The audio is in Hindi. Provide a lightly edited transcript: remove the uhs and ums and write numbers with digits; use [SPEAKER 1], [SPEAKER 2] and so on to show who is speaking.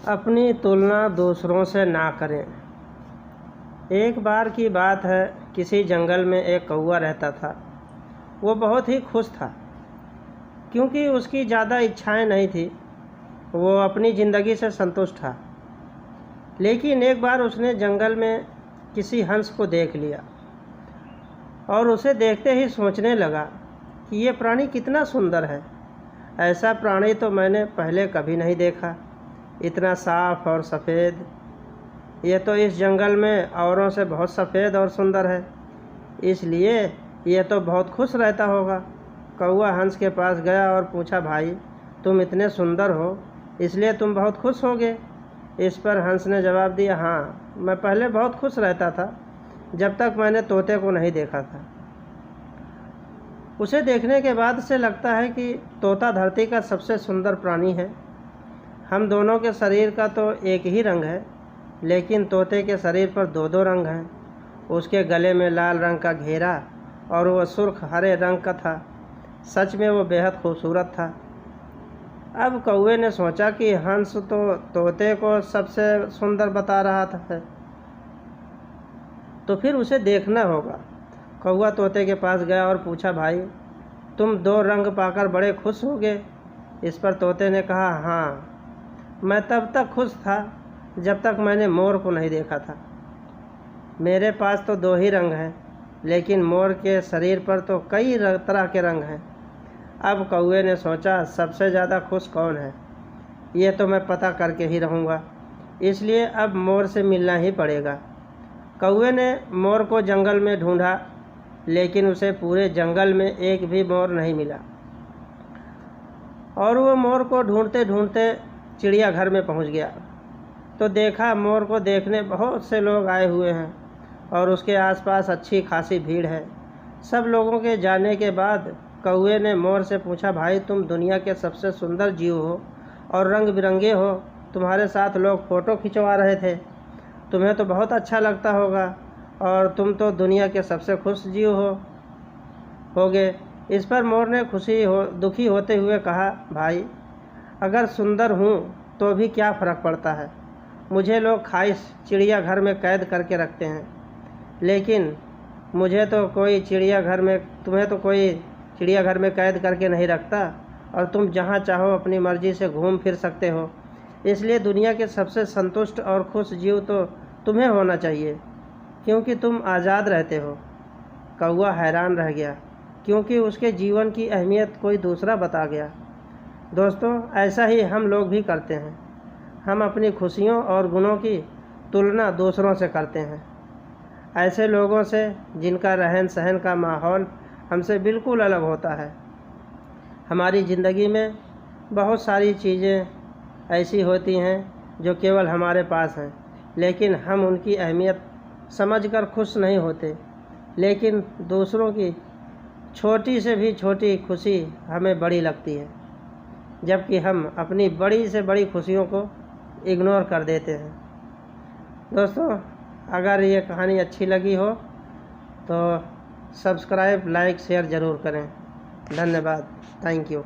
[SPEAKER 1] अपनी तुलना दूसरों से ना करें। एक बार की बात है, किसी जंगल में एक कौवा रहता था। वो बहुत ही खुश था क्योंकि उसकी ज़्यादा इच्छाएं नहीं थी। वो अपनी ज़िंदगी से संतुष्ट था। लेकिन एक बार उसने जंगल में किसी हंस को देख लिया और उसे देखते ही सोचने लगा कि ये प्राणी कितना सुंदर है। ऐसा प्राणी तो मैंने पहले कभी नहीं देखा, इतना साफ और सफ़ेद। ये तो इस जंगल में औरों से बहुत सफ़ेद और सुंदर है, इसलिए ये तो बहुत खुश रहता होगा। कौवा हंस के पास गया और पूछा, भाई तुम इतने सुंदर हो इसलिए तुम बहुत खुश होगे। इस पर हंस ने जवाब दिया, हाँ, मैं पहले बहुत खुश रहता था जब तक मैंने तोते को नहीं देखा था। उसे देखने के बाद से लगता है कि तोता धरती का सबसे सुंदर प्राणी है। हम दोनों के शरीर का तो एक ही रंग है, लेकिन तोते के शरीर पर दो दो रंग हैं। उसके गले में लाल रंग का घेरा और वह सुर्ख हरे रंग का था। सच में वो बेहद खूबसूरत था। अब कौवे ने सोचा कि हंस तो तोते को सबसे सुंदर बता रहा था, तो फिर उसे देखना होगा। कौवा तोते के पास गया और पूछा, भाई तुम दो रंग पाकर बड़े खुश होगे। इस पर तोते ने कहा, हाँ, मैं तब तक खुश था जब तक मैंने मोर को नहीं देखा था। मेरे पास तो दो ही रंग हैं, लेकिन मोर के शरीर पर तो कई तरह के रंग हैं। अब कौवे ने सोचा, सबसे ज़्यादा खुश कौन है, ये तो मैं पता करके ही रहूँगा, इसलिए अब मोर से मिलना ही पड़ेगा। कौवे ने मोर को जंगल में ढूंढा, लेकिन उसे पूरे जंगल में एक भी मोर नहीं मिला। और वो मोर को ढूंढते ढूंढते चिड़ियाघर में पहुंच गया, तो देखा मोर को देखने बहुत से लोग आए हुए हैं और उसके आसपास अच्छी खासी भीड़ है। सब लोगों के जाने के बाद कौवे ने मोर से पूछा, भाई तुम दुनिया के सबसे सुंदर जीव हो और रंग बिरंगे हो। तुम्हारे साथ लोग फ़ोटो खिंचवा रहे थे, तुम्हें तो बहुत अच्छा लगता होगा और तुम तो दुनिया के सबसे खुश जीव होगे। इस पर मोर ने दुखी होते हुए कहा, भाई अगर सुंदर हूँ तो भी क्या फ़र्क पड़ता है। मुझे लोग खाइश चिड़ियाघर में कैद करके रखते हैं, लेकिन तुम्हें तो कोई चिड़ियाघर में कैद करके नहीं रखता और तुम जहाँ चाहो अपनी मर्ज़ी से घूम फिर सकते हो। इसलिए दुनिया के सबसे संतुष्ट और खुश जीव तो तुम्हें होना चाहिए, क्योंकि तुम आज़ाद रहते हो। कौवा हैरान रह गया क्योंकि उसके जीवन की अहमियत कोई दूसरा बता गया। दोस्तों, ऐसा ही हम लोग भी करते हैं। हम अपनी खुशियों और गुणों की तुलना दूसरों से करते हैं, ऐसे लोगों से जिनका रहन सहन का माहौल हमसे बिल्कुल अलग होता है। हमारी ज़िंदगी में बहुत सारी चीज़ें ऐसी होती हैं जो केवल हमारे पास हैं, लेकिन हम उनकी अहमियत समझकर खुश नहीं होते। लेकिन दूसरों की छोटी से भी छोटी खुशी हमें बड़ी लगती है, जबकि हम अपनी बड़ी से बड़ी खुशियों को इग्नोर कर देते हैं। दोस्तों, अगर ये कहानी अच्छी लगी हो तो सब्सक्राइब, लाइक, शेयर ज़रूर करें। धन्यवाद। Thank you.